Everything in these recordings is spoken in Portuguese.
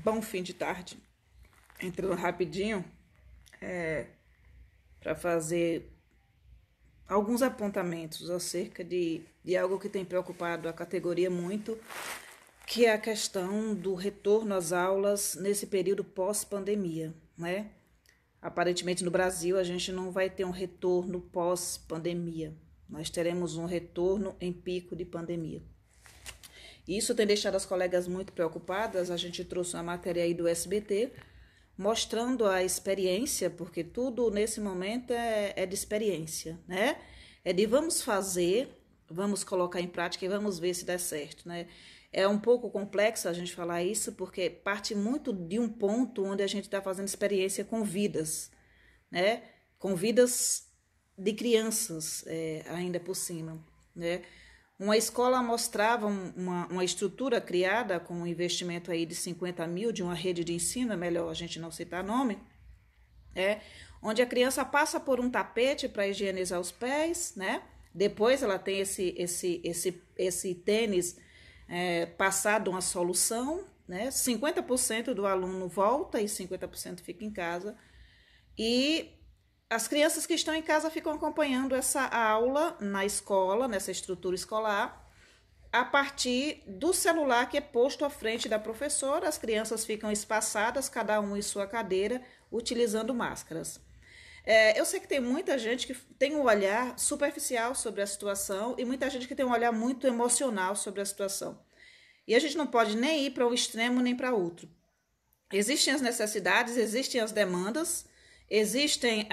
Bom fim de tarde. Entrando rapidinho para fazer alguns apontamentos acerca de algo que tem preocupado a categoria muito, que é a questão do retorno às aulas nesse período pós-pandemia, né? Aparentemente no Brasil a gente não vai ter um retorno pós-pandemia, nós teremos um retorno em pico de pandemia. Isso tem deixado as colegas muito preocupadas. A gente trouxe uma matéria aí do SBT mostrando a experiência, porque tudo nesse momento é de experiência, né? É de vamos fazer, vamos colocar em prática e vamos ver se dá certo, né? É um pouco complexo a gente falar isso, porque parte muito de um ponto onde a gente está fazendo experiência com vidas, né? Com vidas de crianças ainda por cima, né? Uma escola mostrava uma estrutura criada com um investimento aí de 50 mil de uma rede de ensino, é melhor a gente não citar nome, onde a criança passa por um tapete para higienizar os pés, né? Depois ela tem esse tênis passado uma solução, né? 50% do aluno volta e 50% fica em casa. E as crianças que estão em casa ficam acompanhando essa aula na escola, nessa estrutura escolar, a partir do celular que é posto à frente da professora. As crianças ficam espaçadas, cada um em sua cadeira, utilizando máscaras. Eu sei que tem muita gente que tem um olhar superficial sobre a situação e muita gente que tem um olhar muito emocional sobre a situação. E a gente não pode nem ir para um extremo nem para outro. Existem as necessidades, existem as demandas, existem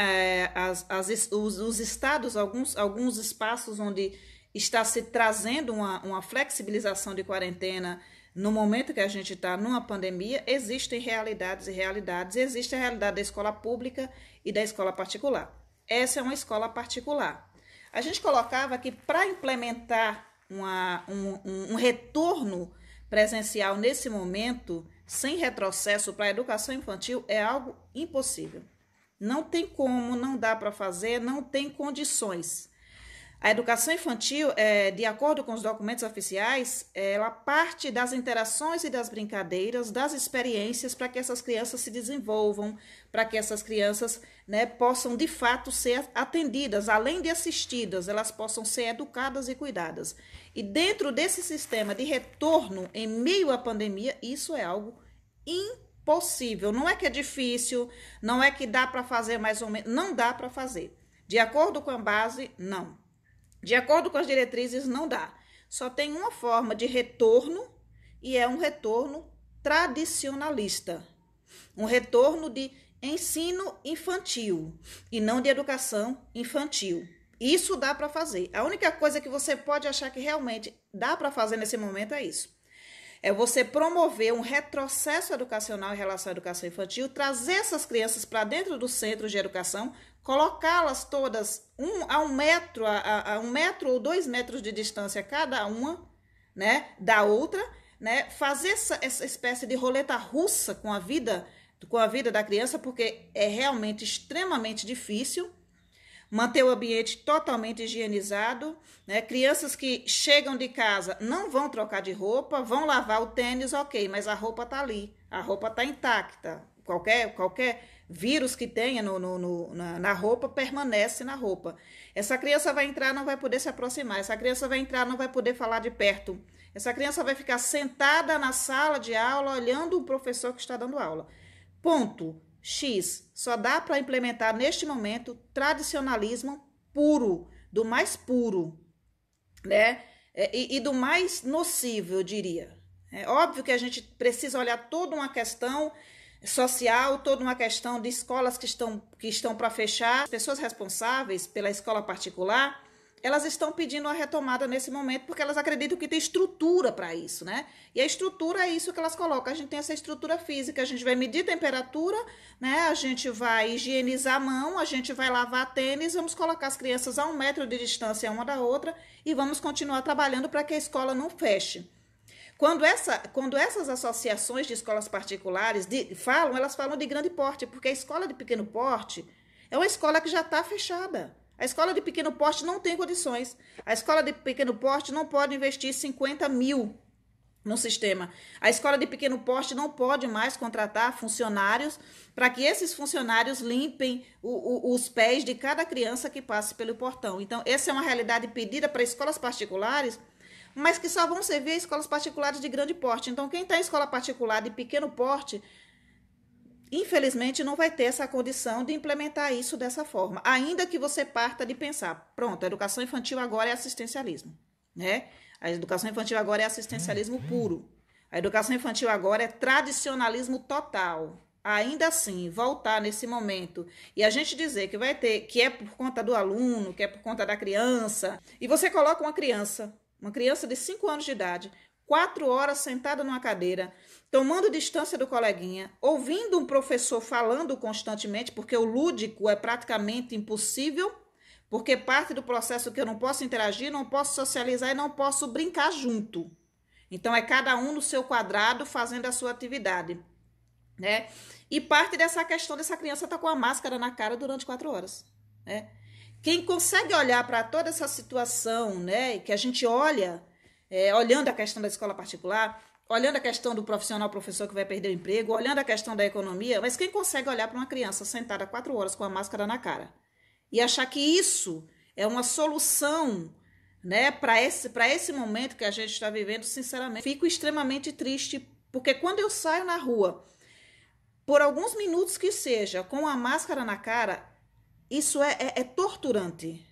os estados, alguns espaços onde está se trazendo uma flexibilização de quarentena no momento que a gente está numa pandemia. Existem realidades e realidades. Existe a realidade da escola pública e da escola particular. Essa é uma escola particular. A gente colocava que para implementar um retorno presencial nesse momento, sem retrocesso para a educação infantil, é algo impossível. Não tem como, não dá para fazer, não tem condições. A educação infantil, de acordo com os documentos oficiais, ela parte das interações e das brincadeiras, das experiências, para que essas crianças se desenvolvam, para que essas crianças, né, possam de fato ser atendidas, além de assistidas, elas possam ser educadas e cuidadas. E dentro desse sistema de retorno em meio à pandemia, isso é algo impossível. Não é que é difícil, não é que dá para fazer mais ou menos, não dá para fazer. De acordo com a base, não. De acordo com as diretrizes, não dá. Só tem uma forma de retorno e é um retorno tradicionalista. Um retorno de ensino infantil e não de educação infantil. Isso dá para fazer. A única coisa que você pode achar que realmente dá para fazer nesse momento é isso. É você promover um retrocesso educacional em relação à educação infantil, trazer essas crianças para dentro dos centros de educação, colocá-las todas a um metro ou 2 metros de distância cada uma, né, da outra, né, fazer essa espécie de roleta russa com a vida da criança, porque é realmente extremamente difícil manter o ambiente totalmente higienizado, né? Crianças que chegam de casa não vão trocar de roupa, vão lavar o tênis, ok, mas a roupa tá ali, a roupa tá intacta. Qualquer vírus que tenha na roupa permanece na roupa. Essa criança vai entrar, não vai poder se aproximar. Essa criança vai entrar, não vai poder falar de perto. Essa criança vai ficar sentada na sala de aula olhando o professor que está dando aula. Ponto. X, só dá para implementar neste momento tradicionalismo puro, do mais puro, né? E do mais nocivo, eu diria. É óbvio que a gente precisa olhar toda uma questão social, toda uma questão de escolas que estão para fechar. As pessoas responsáveis pela escola particular, elas estão pedindo uma retomada nesse momento porque elas acreditam que tem estrutura para isso, né? E a estrutura é isso que elas colocam. A gente tem essa estrutura física, a gente vai medir temperatura, né? A gente vai higienizar a mão, a gente vai lavar tênis, vamos colocar as crianças a 1 metro de distância uma da outra e vamos continuar trabalhando para que a escola não feche. Quando essas associações de escolas particulares elas falam de grande porte, porque a escola de pequeno porte é uma escola que já está fechada. A escola de pequeno porte não tem condições. A escola de pequeno porte não pode investir 50 mil no sistema. A escola de pequeno porte não pode mais contratar funcionários para que esses funcionários limpem os pés de cada criança que passe pelo portão. Então, essa é uma realidade pedida para escolas particulares, mas que só vão servir a escolas particulares de grande porte. Então, quem está em escola particular de pequeno porte, infelizmente, não vai ter essa condição de implementar isso dessa forma. Ainda que você parta de pensar, pronto, a educação infantil agora é assistencialismo, né? A educação infantil agora é assistencialismo puro. A educação infantil agora é tradicionalismo total. Ainda assim, voltar nesse momento e a gente dizer que vai ter, que é por conta do aluno, que é por conta da criança, e você coloca uma criança de 5 anos de idade, 4 horas sentada numa cadeira, tomando distância do coleguinha, ouvindo um professor falando constantemente, porque o lúdico é praticamente impossível, porque parte do processo que eu não posso interagir, não posso socializar e não posso brincar junto. Então, é cada um no seu quadrado fazendo a sua atividade, né? E parte dessa questão dessa criança estar com a máscara na cara durante 4 horas, né? Quem consegue olhar para toda essa situação, né, que a gente olha, olhando a questão da escola particular, olhando a questão do professor que vai perder o emprego, olhando a questão da economia, mas quem consegue olhar para uma criança sentada 4 horas com a máscara na cara e achar que isso é uma solução, né, para esse momento que a gente está vivendo, sinceramente, fico extremamente triste, porque quando eu saio na rua, por alguns minutos que seja, com a máscara na cara, isso é torturante.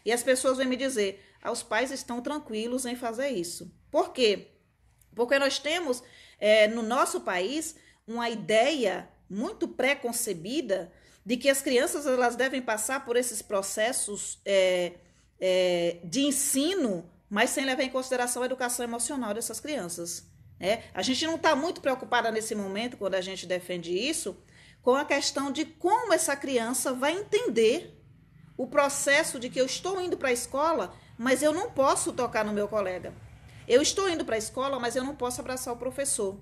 E as pessoas vêm me dizer, os pais estão tranquilos em fazer isso. Por quê? Porque nós temos, no nosso país, uma ideia muito pré-concebida de que as crianças elas devem passar por esses processos de ensino, mas sem levar em consideração a educação emocional dessas crianças. A gente não está muito preocupada nesse momento, quando a gente defende isso, com a questão de como essa criança vai entender o processo de que eu estou indo para a escola, mas eu não posso tocar no meu colega. Eu estou indo para a escola, mas eu não posso abraçar o professor.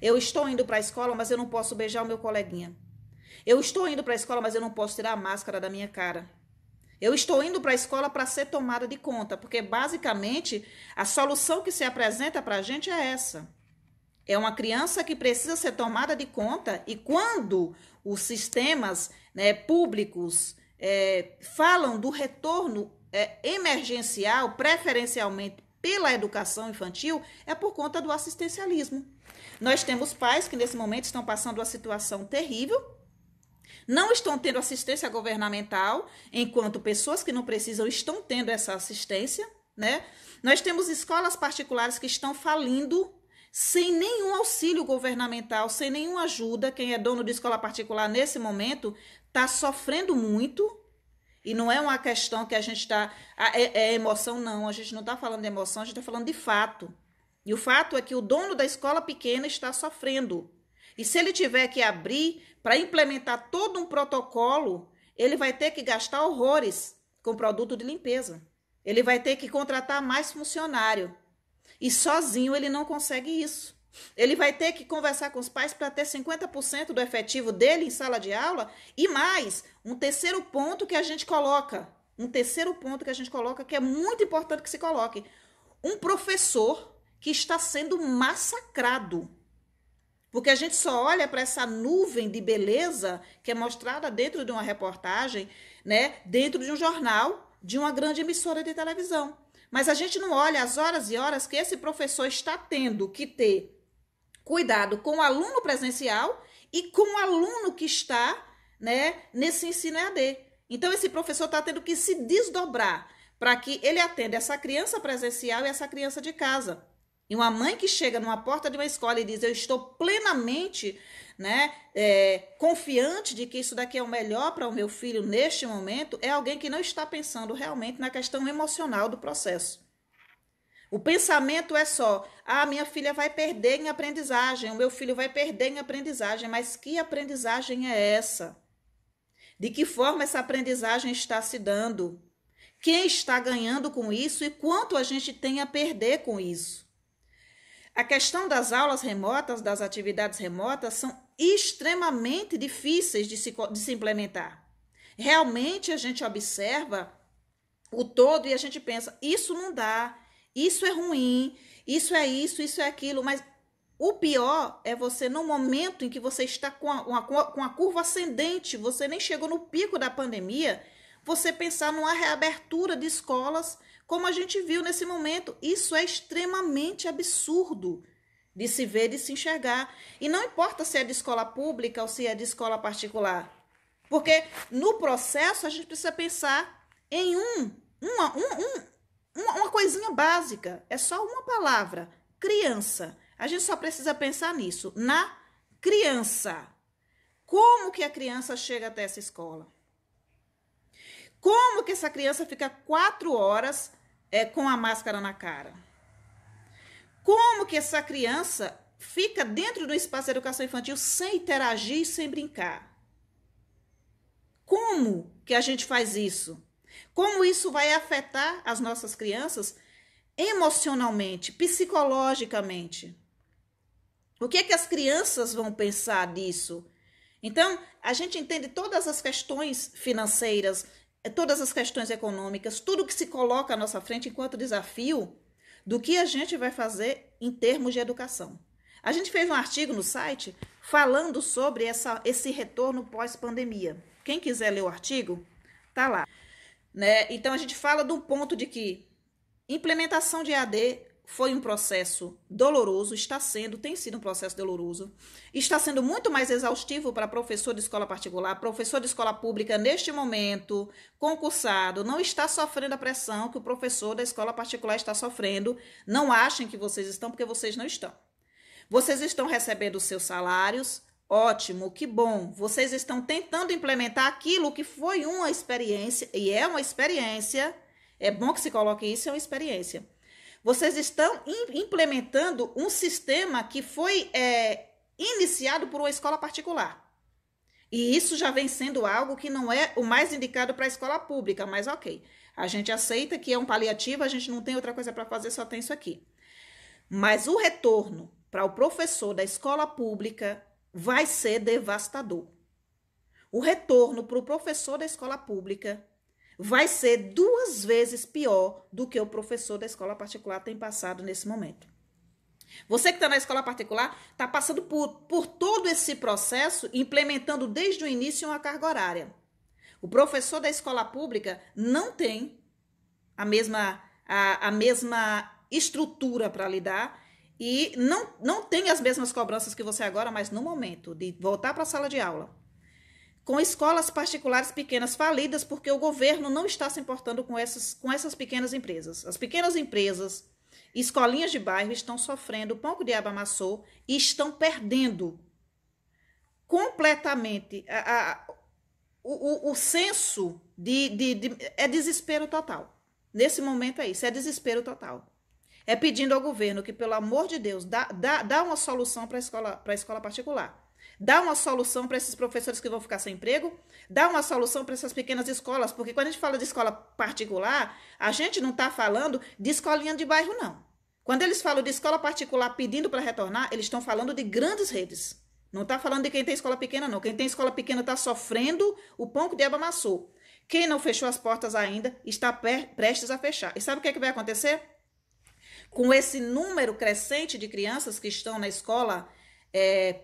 Eu estou indo para a escola, mas eu não posso beijar o meu coleguinha. Eu estou indo para a escola, mas eu não posso tirar a máscara da minha cara. Eu estou indo para a escola para ser tomada de conta, porque basicamente a solução que se apresenta para a gente é essa. É uma criança que precisa ser tomada de conta e quando os sistemas, né, públicos falam do retorno emergencial, preferencialmente pela educação infantil, é por conta do assistencialismo. Nós temos pais que nesse momento estão passando uma situação terrível, não estão tendo assistência governamental, enquanto pessoas que não precisam estão tendo essa assistência, né? Nós temos escolas particulares que estão falindo sem nenhum auxílio governamental, sem nenhuma ajuda. Quem é dono de escola particular nesse momento está sofrendo muito. E não é uma questão que a gente está... É emoção, não. A gente não está falando de emoção, a gente está falando de fato. E o fato é que o dono da escola pequena está sofrendo. E se ele tiver que abrir para implementar todo um protocolo, ele vai ter que gastar horrores com produto de limpeza. Ele vai ter que contratar mais funcionário. E sozinho ele não consegue isso. Ele vai ter que conversar com os pais para ter 50% do efetivo dele em sala de aula e mais um terceiro ponto que a gente coloca. Que é muito importante que se coloque. Um professor que está sendo massacrado. Porque a gente só olha para essa nuvem de beleza que é mostrada dentro de uma reportagem, né, dentro de um jornal, de uma grande emissora de televisão. Mas a gente não olha as horas e horas que esse professor está tendo que ter cuidado com o aluno presencial e com o aluno que está, né, nesse ensino EAD. Então, esse professor está tendo que se desdobrar para que ele atenda essa criança presencial e essa criança de casa. E uma mãe que chega numa porta de uma escola e diz, eu estou plenamente, né, confiante de que isso daqui é o melhor para o meu filho neste momento, é alguém que não está pensando realmente na questão emocional do processo. O pensamento é só, minha filha vai perder em aprendizagem, o meu filho vai perder em aprendizagem, mas que aprendizagem é essa? De que forma essa aprendizagem está se dando? Quem está ganhando com isso e quanto a gente tem a perder com isso? A questão das aulas remotas, das atividades remotas, são extremamente difíceis de se implementar. Realmente a gente observa o todo e a gente pensa, isso não dá, Isso é ruim, isso é aquilo, mas o pior é você, no momento em que você está com a curva ascendente, você nem chegou no pico da pandemia, você pensar numa reabertura de escolas, como a gente viu nesse momento. Isso é extremamente absurdo de se ver, de se enxergar. E não importa se é de escola pública ou se é de escola particular. Porque no processo a gente precisa pensar em uma coisinha básica. É só uma palavra: criança. A gente só precisa pensar nisso, na criança. Como que a criança chega até essa escola? Como que essa criança fica 4 horas com a máscara na cara? Como que essa criança fica dentro do espaço de educação infantil sem interagir, sem brincar? Como que a gente faz isso? Como isso vai afetar as nossas crianças emocionalmente, psicologicamente? O que é que as crianças vão pensar disso? Então, a gente entende todas as questões financeiras, todas as questões econômicas, tudo que se coloca à nossa frente enquanto desafio do que a gente vai fazer em termos de educação. A gente fez um artigo no site falando sobre esse retorno pós-pandemia. Quem quiser ler o artigo, tá lá. Né? Então, a gente fala do ponto de que implementação de EAD foi um processo doloroso, tem sido um processo doloroso, está sendo muito mais exaustivo para professor de escola particular. Professor de escola pública, neste momento, concursado, não está sofrendo a pressão que o professor da escola particular está sofrendo. Não achem que vocês estão, porque vocês não estão. Vocês estão recebendo os seus salários, ótimo, que bom. Vocês estão tentando implementar aquilo que foi uma experiência, e é uma experiência, é bom que se coloque isso, é uma experiência. Vocês estão implementando um sistema que foi iniciado por uma escola particular. E isso já vem sendo algo que não é o mais indicado para a escola pública, mas ok. A gente aceita que é um paliativo, a gente não tem outra coisa para fazer, só tem isso aqui. Mas o retorno para o professor da escola pública vai ser devastador. O retorno para o professor da escola pública vai ser 2 vezes pior do que o professor da escola particular tem passado nesse momento. Você que está na escola particular está passando por todo esse processo, implementando desde o início uma carga horária. O professor da escola pública não tem a mesma estrutura para lidar e não tem as mesmas cobranças que você agora, mas no momento de voltar para a sala de aula, com escolas particulares pequenas falidas, porque o governo não está se importando com essas pequenas empresas. As pequenas empresas, escolinhas de bairro, estão sofrendo, o pão que o diabo amassou, e estão perdendo completamente o senso é desespero total. Nesse momento é isso, é desespero total. É pedindo ao governo que, pelo amor de Deus, dá uma solução para a escola particular. Dá uma solução para esses professores que vão ficar sem emprego, dá uma solução para essas pequenas escolas, porque quando a gente fala de escola particular, a gente não está falando de escolinha de bairro, não. Quando eles falam de escola particular pedindo para retornar, eles estão falando de grandes redes. Não está falando de quem tem escola pequena, não. Quem tem escola pequena está sofrendo o pão que o diabo amassou. Quem não fechou as portas ainda está prestes a fechar. E sabe o que vai acontecer? Com esse número crescente de crianças que estão na escola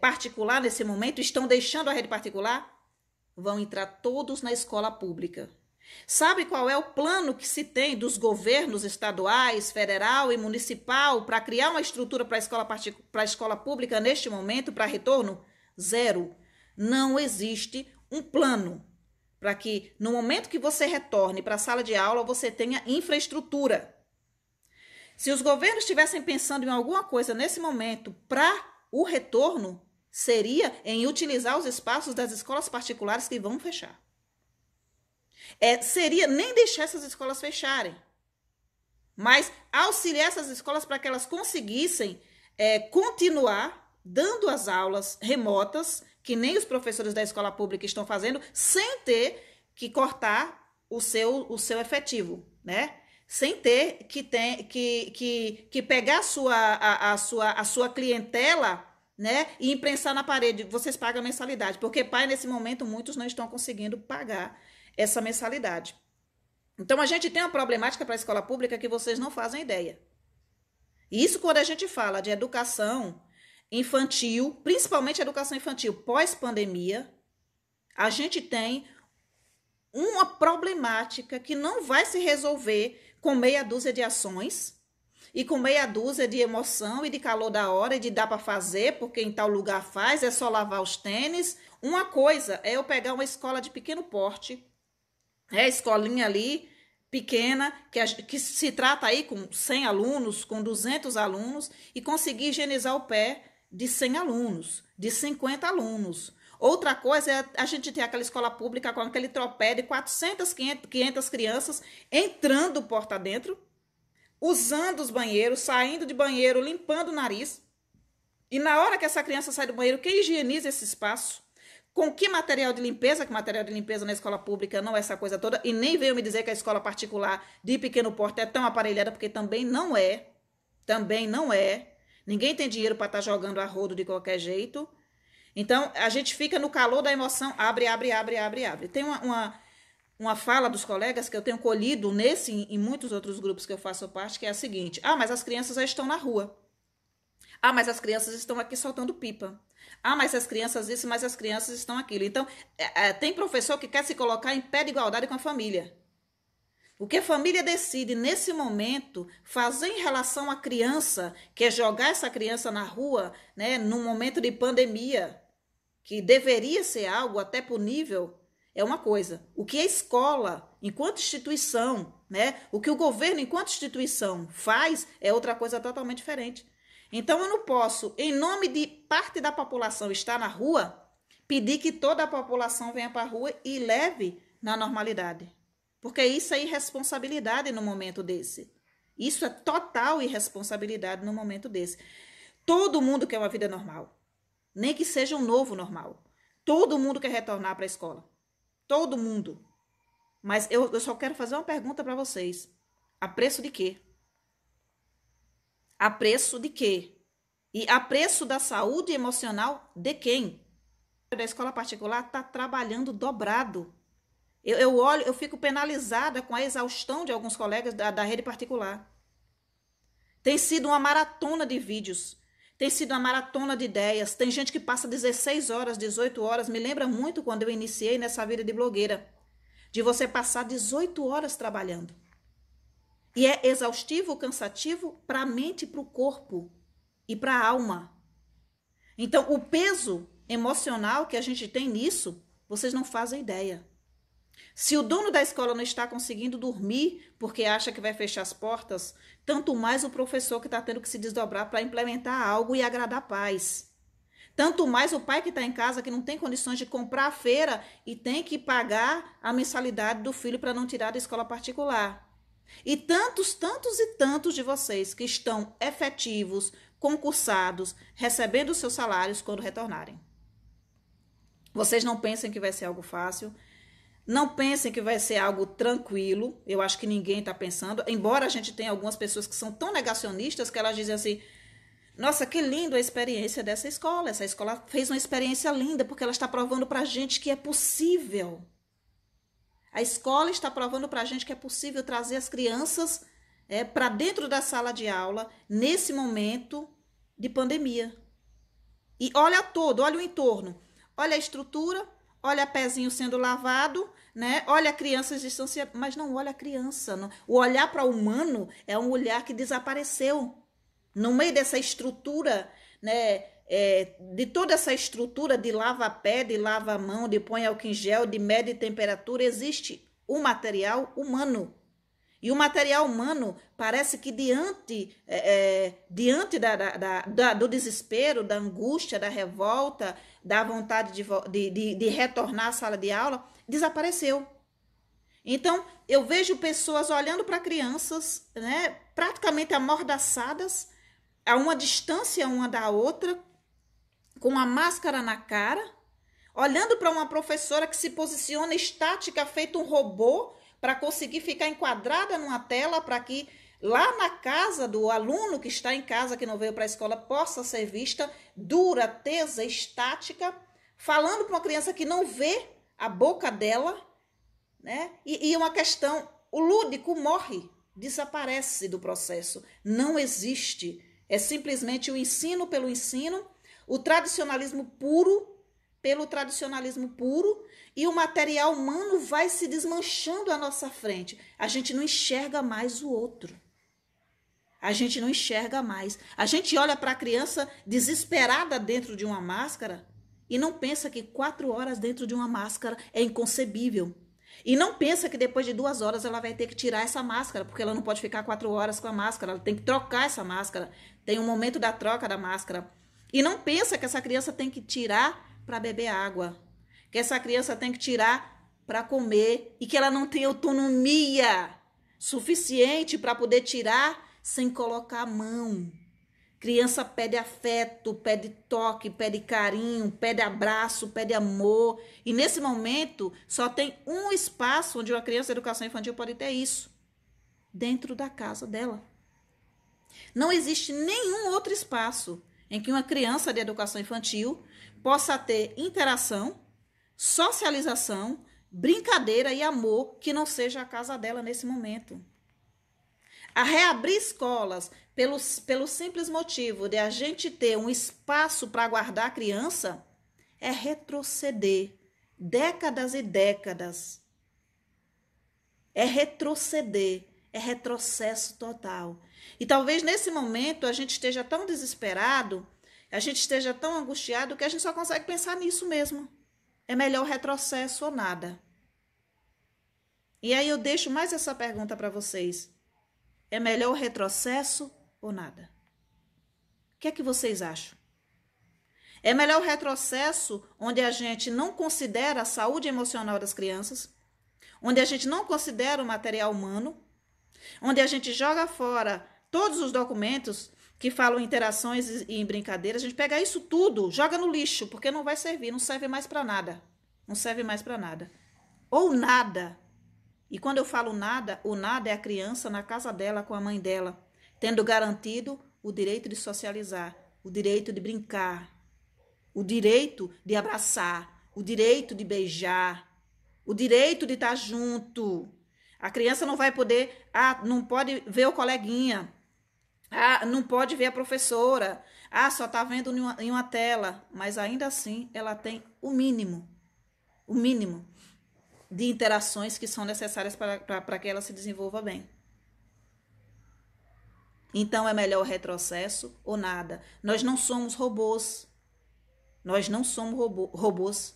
particular nesse momento, estão deixando a rede particular, vão entrar todos na escola pública. Sabe qual é o plano que se tem dos governos estaduais, federal e municipal para criar uma estrutura para a escola pública neste momento, para retorno? Zero. Não existe um plano para que no momento que você retorne para a sala de aula, você tenha infraestrutura. Se os governos estivessem pensando em alguma coisa nesse momento para o retorno, seria em utilizar os espaços das escolas particulares que vão fechar. Seria nem deixar essas escolas fecharem, mas auxiliar essas escolas para que elas conseguissem continuar dando as aulas remotas, que nem os professores da escola pública estão fazendo, sem ter que cortar o seu efetivo, né? Sem ter que pegar a sua clientela, né, e imprensar na parede. Vocês pagam mensalidade, porque pai, nesse momento, muitos não estão conseguindo pagar essa mensalidade. Então, a gente tem uma problemática para a escola pública que vocês não fazem ideia. Isso quando a gente fala de educação infantil, principalmente educação infantil pós-pandemia, a gente tem uma problemática que não vai se resolver com meia dúzia de ações e com meia dúzia de emoção e de calor da hora e de dar para fazer, porque em tal lugar faz, é só lavar os tênis. Uma coisa é eu pegar uma escola de pequeno porte, a escolinha ali, pequena, que se trata aí com 100 alunos, com 200 alunos, e conseguir higienizar o pé de 100 alunos, de 50 alunos. Outra coisa é a gente ter aquela escola pública com aquele tropé de 400, 500 crianças entrando porta dentro, usando os banheiros, saindo de banheiro, limpando o nariz. E na hora que essa criança sai do banheiro, quem higieniza esse espaço? Com que material de limpeza? Que material de limpeza na escola pública não é essa coisa toda. E nem veio me dizer que a escola particular de pequeno porte é tão aparelhada, porque também não é. Também não é. Ninguém tem dinheiro para estar jogando a rodo de qualquer jeito. Então, a gente fica no calor da emoção. Abre, abre, abre, abre, abre. Tem uma fala dos colegas que eu tenho colhido nesse e em muitos outros grupos que eu faço parte, que é a seguinte: ah, mas as crianças já estão na rua. Ah, mas as crianças estão aqui soltando pipa. Ah, mas as crianças isso, mas as crianças estão aquilo. Então, tem professor que quer se colocar em pé de igualdade com a família. O que a família decide nesse momento fazer em relação à criança, que é jogar essa criança na rua, né, num momento de pandemia, que deveria ser algo até punível, é uma coisa. O que a escola, enquanto instituição, né, o que o governo, enquanto instituição, faz, é outra coisa totalmente diferente. Então, eu não posso, em nome de parte da população estar na rua, pedir que toda a população venha para a rua e leve na normalidade. Porque isso é irresponsabilidade no momento desse. Isso é total irresponsabilidade no momento desse. Todo mundo quer uma vida normal. Nem que seja um novo normal. Todo mundo quer retornar para a escola. Todo mundo. Mas eu só quero fazer uma pergunta para vocês. A preço de quê? A preço de quê? E a preço da saúde emocional de quem? Da escola particular está trabalhando dobrado. Eu olho, eu fico penalizada com a exaustão de alguns colegas da rede particular. Tem sido uma maratona de vídeos. Tem sido uma maratona de ideias. Tem gente que passa 16 horas, 18 horas. Me lembra muito quando eu iniciei nessa vida de blogueira. De você passar 18 horas trabalhando. E é exaustivo, cansativo para a mente e para o corpo. E para a alma. Então, o peso emocional que a gente tem nisso, vocês não fazem ideia. Se o dono da escola não está conseguindo dormir porque acha que vai fechar as portas, tanto mais o professor que está tendo que se desdobrar para implementar algo e agradar pais. Tanto mais o pai que está em casa que não tem condições de comprar a feira e tem que pagar a mensalidade do filho para não tirar da escola particular. E tantos, tantos e tantos de vocês que estão efetivos, concursados, recebendo seus salários quando retornarem. Vocês não pensem que vai ser algo fácil. Não pensem que vai ser algo tranquilo. Eu acho que ninguém está pensando. Embora a gente tenha algumas pessoas que são tão negacionistas que elas dizem assim: nossa, que lindo a experiência dessa escola. Essa escola fez uma experiência linda porque ela está provando para a gente que é possível. A escola está provando para a gente que é possível trazer as crianças para dentro da sala de aula nesse momento de pandemia. E olha todo, olha o entorno. Olha a estrutura. Olha pezinho sendo lavado, né? Olha crianças distanciadas, mas não olha a criança. Não. O olhar para o humano é um olhar que desapareceu. No meio dessa estrutura, né? De toda essa estrutura de lava-pé, de lava-mão, de põe álcool em gel, de mede temperatura, existe o material humano. E o material humano parece que diante do desespero, da angústia, da revolta, da vontade de retornar à sala de aula, desapareceu. Então, eu vejo pessoas olhando para crianças, né, praticamente amordaçadas, a uma distância uma da outra, com uma máscara na cara, olhando para uma professora que se posiciona estática, feito um robô, para conseguir ficar enquadrada numa tela para que lá na casa do aluno que está em casa, que não veio para a escola, possa ser vista, dura, tesa, estática, falando para uma criança que não vê a boca dela, né? E uma questão, o lúdico morre. desaparece do processo. Não existe. É simplesmente o ensino pelo ensino, o tradicionalismo puro pelo tradicionalismo puro, e o material humano vai se desmanchando à nossa frente. A gente não enxerga mais o outro. A gente não enxerga mais. A gente olha para a criança desesperada dentro de uma máscara e não pensa que 4 horas dentro de uma máscara é inconcebível. E não pensa que depois de 2 horas ela vai ter que tirar essa máscara, porque ela não pode ficar 4 horas com a máscara, ela tem que trocar essa máscara. Tem um momento da troca da máscara. E não pensa que essa criança tem que tirar para beber água, que essa criança tem que tirar para comer e que ela não tem autonomia suficiente para poder tirar sem colocar a mão. Criança pede afeto, pede toque, pede carinho, pede abraço, pede amor. E nesse momento só tem um espaço onde uma criança de educação infantil pode ter isso, dentro da casa dela. Não existe nenhum outro espaço em que uma criança de educação infantil possa ter interação, socialização, brincadeira e amor que não seja a casa dela nesse momento. A reabrir escolas pelo simples motivo de a gente ter um espaço para guardar a criança é retroceder décadas e décadas. É retroceder, é retrocesso total. E talvez nesse momento a gente esteja tão desesperado, a gente esteja tão angustiado que a gente só consegue pensar nisso mesmo. É melhor o retrocesso ou nada. E aí eu deixo mais essa pergunta para vocês. É melhor o retrocesso ou nada? O que é que vocês acham? É melhor o retrocesso onde a gente não considera a saúde emocional das crianças, onde a gente não considera o material humano, onde a gente joga fora todos os documentos que falam em interações e em brincadeiras, a gente pega isso tudo, joga no lixo, porque não vai servir, não serve mais para nada. Não serve mais para nada. Ou nada. E quando eu falo nada, o nada é a criança na casa dela com a mãe dela, tendo garantido o direito de socializar, o direito de brincar, o direito de abraçar, o direito de beijar, o direito de estar junto. A criança não vai poder, não pode ver o coleguinha, não pode ver a professora, só está vendo em uma tela, mas ainda assim ela tem o mínimo de interações que são necessárias para que ela se desenvolva bem. Então é melhor o retrocesso ou nada. Nós não somos robôs. Nós não somos robôs.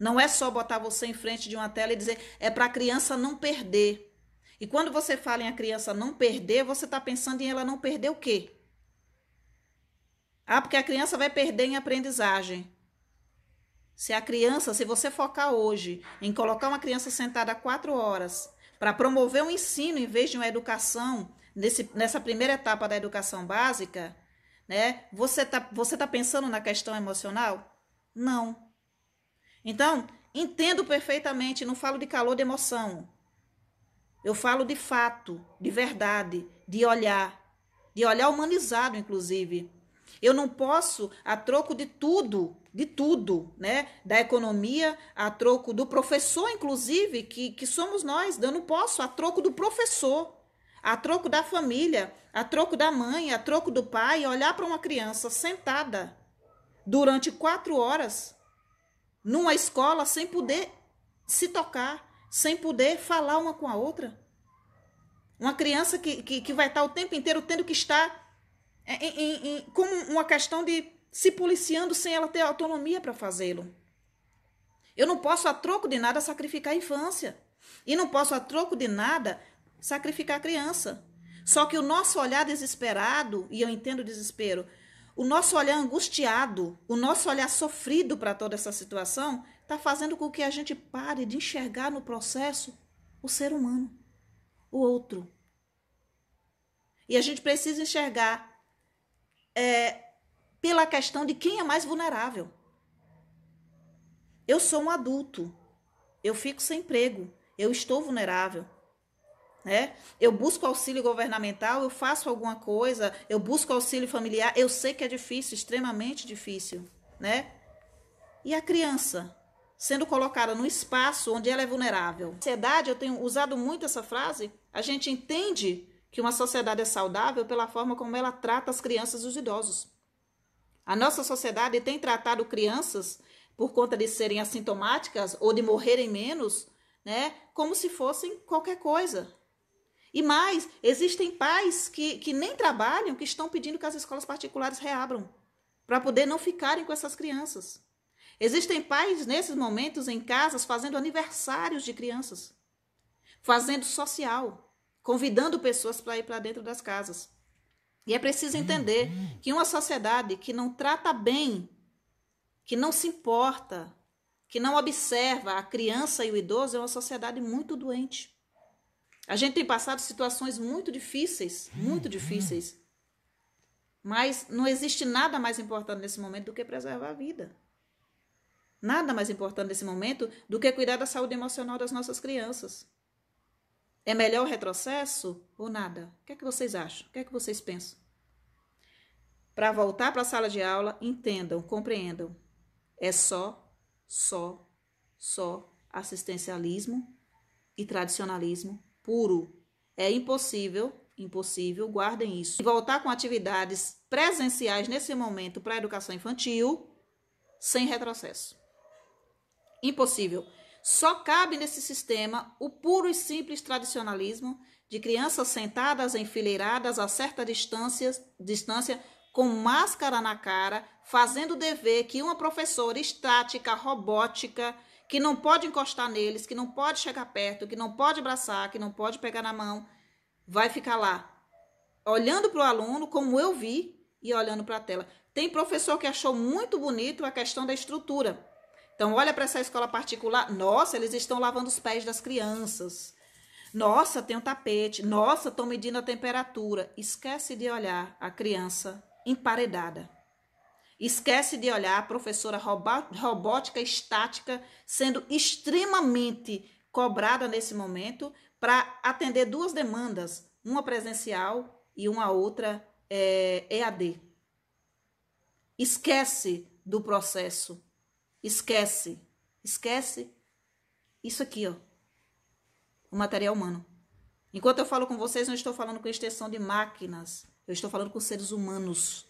Não é só botar você em frente de uma tela e dizer é para a criança não perder. E quando você fala em a criança não perder, você está pensando em ela não perder o quê? Porque a criança vai perder em aprendizagem. Se você focar hoje em colocar uma criança sentada 4 horas para promover um ensino em vez de uma educação, nessa primeira etapa da educação básica, né? Você tá pensando na questão emocional? Não. Então, entendo perfeitamente, não falo de calor de emoção. Eu falo de fato, de verdade, de olhar humanizado, inclusive. Eu não posso, a troco de tudo, né? Da economia, a troco do professor, inclusive, que somos nós. Eu não posso, a troco do professor, a troco da família, a troco da mãe, a troco do pai, olhar para uma criança sentada durante 4 horas numa escola sem poder se tocar, sem poder falar uma com a outra. Uma criança que vai estar o tempo inteiro tendo que estar como uma questão de se policiando sem ela ter autonomia para fazê-lo. Eu não posso, a troco de nada, sacrificar a infância. E não posso, a troco de nada, sacrificar a criança. Só que o nosso olhar desesperado, e eu entendo o desespero, o nosso olhar angustiado, o nosso olhar sofrido para toda essa situação, está fazendo com que a gente pare de enxergar no processo o ser humano, o outro. E a gente precisa enxergar pela questão de quem é mais vulnerável. Eu sou um adulto, eu fico sem emprego, eu estou vulnerável. Né? Eu busco auxílio governamental, eu faço alguma coisa, eu busco auxílio familiar, eu sei que é difícil, extremamente difícil, né? E a criança sendo colocada num espaço onde ela é vulnerável. Na sociedade, eu tenho usado muito essa frase, a gente entende que uma sociedade é saudável pela forma como ela trata as crianças e os idosos. A nossa sociedade tem tratado crianças, por conta de serem assintomáticas ou de morrerem menos, né, como se fossem qualquer coisa. E mais, existem pais que nem trabalham, que estão pedindo que as escolas particulares reabram, para poder não ficarem com essas crianças. Existem pais, nesses momentos, em casas, fazendo aniversários de crianças, fazendo social, convidando pessoas para ir para dentro das casas. E é preciso entender que uma sociedade que não trata bem, que não se importa, que não observa a criança e o idoso, é uma sociedade muito doente. A gente tem passado situações muito difíceis, mas não existe nada mais importante nesse momento do que preservar a vida. Nada mais importante nesse momento do que cuidar da saúde emocional das nossas crianças. É melhor o retrocesso ou nada? O que é que vocês acham? O que é que vocês pensam? Para voltar para a sala de aula, entendam, compreendam. É só assistencialismo e tradicionalismo puro. É impossível, guardem isso. Voltar com atividades presenciais nesse momento para a educação infantil sem retrocesso. Impossível. Só cabe nesse sistema o puro e simples tradicionalismo de crianças sentadas enfileiradas a certa distância com máscara na cara, fazendo o dever que uma professora estática, robótica, que não pode encostar neles, que não pode chegar perto, que não pode abraçar, que não pode pegar na mão, vai ficar lá, olhando para o aluno, como eu vi, e olhando para a tela. Tem professor que achou muito bonito a questão da estrutura. Então, olha para essa escola particular. Nossa, eles estão lavando os pés das crianças. Nossa, tem um tapete. Nossa, estão medindo a temperatura. Esquece de olhar a criança emparedada. Esquece de olhar a professora robótica estática sendo extremamente cobrada nesse momento para atender duas demandas, uma presencial e uma outra EAD. Esquece do processo. Esquece isso aqui, ó, o material humano. Enquanto eu falo com vocês, não estou falando com extensão de máquinas, eu estou falando com seres humanos.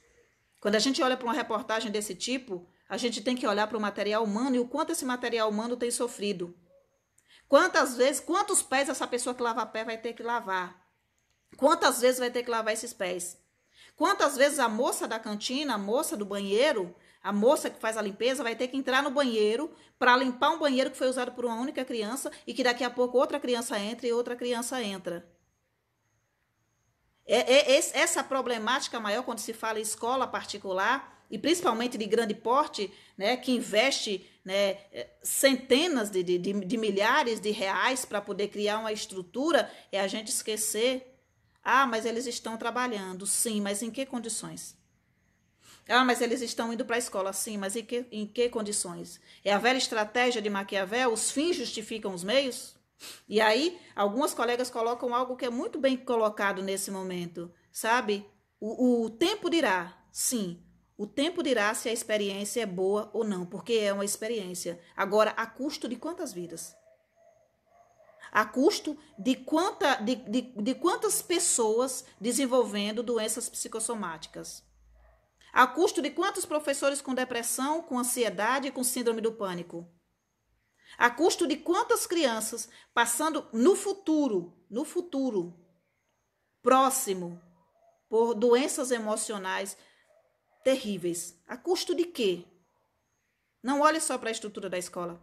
Quando a gente olha para uma reportagem desse tipo, a gente tem que olhar para o material humano e o quanto esse material humano tem sofrido. Quantas vezes, quantos pés essa pessoa que lava pé vai ter que lavar? Quantas vezes vai ter que lavar esses pés? Quantas vezes a moça da cantina, a moça do banheiro, a moça que faz a limpeza vai ter que entrar no banheiro para limpar um banheiro que foi usado por uma única criança e que daqui a pouco outra criança entra e outra criança entra. Essa problemática maior quando se fala em escola particular e principalmente de grande porte, né, que investe, né, centenas de milhares de reais para poder criar uma estrutura, é a gente esquecer. Ah, mas eles estão trabalhando. Sim, mas em que condições? Ah, mas eles estão indo para a escola. Sim, mas em que condições? É a velha estratégia de Maquiavel, os fins justificam os meios? E aí, algumas colegas colocam algo que é muito bem colocado nesse momento, sabe? O tempo dirá, sim, o tempo dirá se a experiência é boa ou não, porque é uma experiência. Agora, a custo de quantas vidas? A custo de quantas pessoas desenvolvendo doenças psicossomáticas? A custo de quantos professores com depressão, com ansiedade e com síndrome do pânico? A custo de quantas crianças passando no futuro próximo, por doenças emocionais terríveis? A custo de quê? Não olhe só para a estrutura da escola.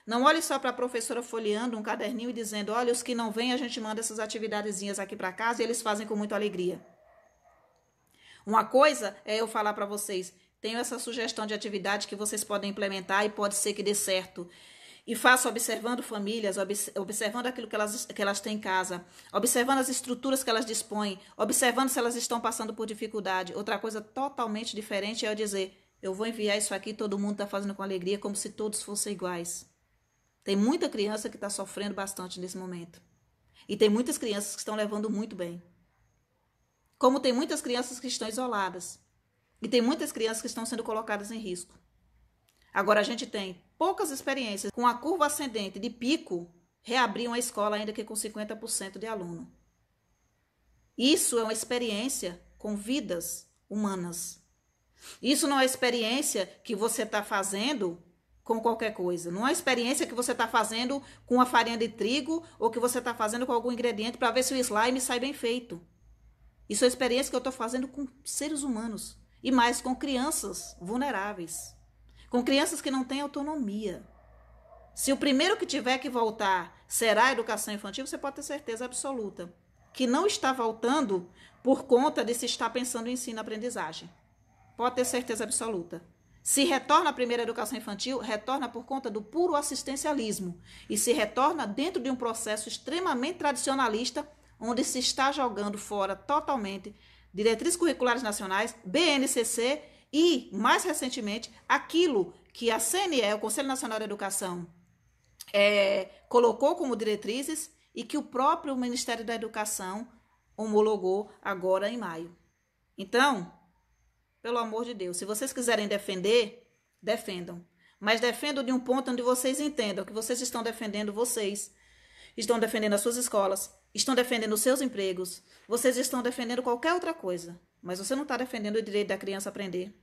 Não olhe só para a professora folheando um caderninho e dizendo, olha, os que não vêm, a gente manda essas atividadezinhas aqui para casa e eles fazem com muita alegria. Uma coisa é eu falar para vocês, tenho essa sugestão de atividade que vocês podem implementar e pode ser que dê certo. E faço observando famílias, observando aquilo que elas têm em casa, observando as estruturas que elas dispõem, observando se elas estão passando por dificuldade. Outra coisa totalmente diferente é eu dizer, eu vou enviar isso aqui, todo mundo está fazendo com alegria, como se todos fossem iguais. Tem muita criança que está sofrendo bastante nesse momento. E tem muitas crianças que estão levando muito bem. Como tem muitas crianças que estão isoladas. E tem muitas crianças que estão sendo colocadas em risco. Agora a gente tem poucas experiências com a curva ascendente de pico, reabrir uma escola ainda que com 50% de aluno. Isso é uma experiência com vidas humanas. Isso não é experiência que você está fazendo com qualquer coisa. Não é experiência que você está fazendo com a farinha de trigo ou que você está fazendo com algum ingrediente para ver se o slime sai bem feito. Isso é experiência que eu estou fazendo com seres humanos. E mais, com crianças vulneráveis. Com crianças que não têm autonomia. Se o primeiro que tiver que voltar será a educação infantil, você pode ter certeza absoluta que não está voltando por conta de se estar pensando em ensino-aprendizagem. Pode ter certeza absoluta. Se retorna a primeira educação infantil, retorna por conta do puro assistencialismo. E se retorna dentro de um processo extremamente tradicionalista, onde se está jogando fora totalmente diretrizes curriculares nacionais, BNCC e, mais recentemente, aquilo que a CNE, o Conselho Nacional de Educação, colocou como diretrizes e que o próprio Ministério da Educação homologou agora em maio. Então, pelo amor de Deus, se vocês quiserem defender, defendam. Mas defendam de um ponto onde vocês entendam que vocês estão defendendo vocês. Estão defendendo as suas escolas, estão defendendo os seus empregos, vocês estão defendendo qualquer outra coisa. Mas você não está defendendo o direito da criança aprender.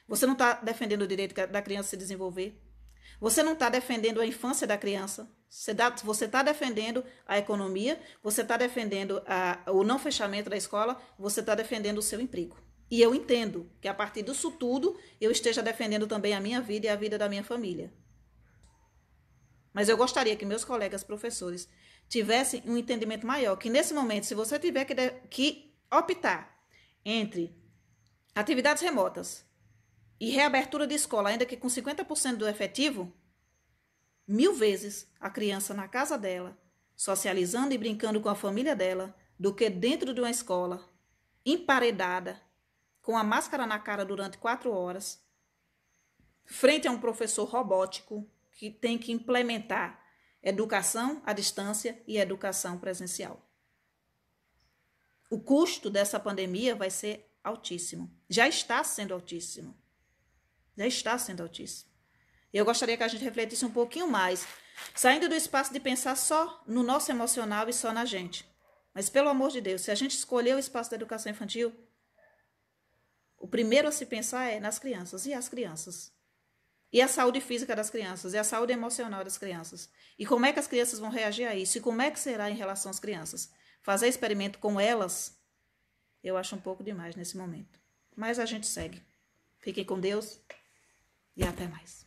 Você não está defendendo o direito da criança se desenvolver. Você não está defendendo a infância da criança. Você está defendendo a economia, você está defendendo o não fechamento da escola, você está defendendo o seu emprego. E eu entendo que a partir disso tudo, eu esteja defendendo também a minha vida e a vida da minha família. Mas eu gostaria que meus colegas professores tivessem um entendimento maior, que nesse momento, se você tiver que optar entre atividades remotas e reabertura de escola, ainda que com 50% do efetivo, 1000 vezes a criança na casa dela, socializando e brincando com a família dela, do que dentro de uma escola, emparedada, com a máscara na cara durante 4 horas, frente a um professor robótico que tem que implementar educação à distância e educação presencial. O custo dessa pandemia vai ser altíssimo. Já está sendo altíssimo. Já está sendo altíssimo. Eu gostaria que a gente refletisse um pouquinho mais, saindo do espaço de pensar só no nosso emocional e só na gente. Mas, pelo amor de Deus, se a gente escolher o espaço da educação infantil, o primeiro a se pensar é nas crianças. E as crianças? E a saúde física das crianças? E a saúde emocional das crianças? E como é que as crianças vão reagir a isso? E como é que será em relação às crianças? Fazer experimento com elas, eu acho um pouco demais nesse momento. Mas a gente segue. Fiquem com Deus e até mais.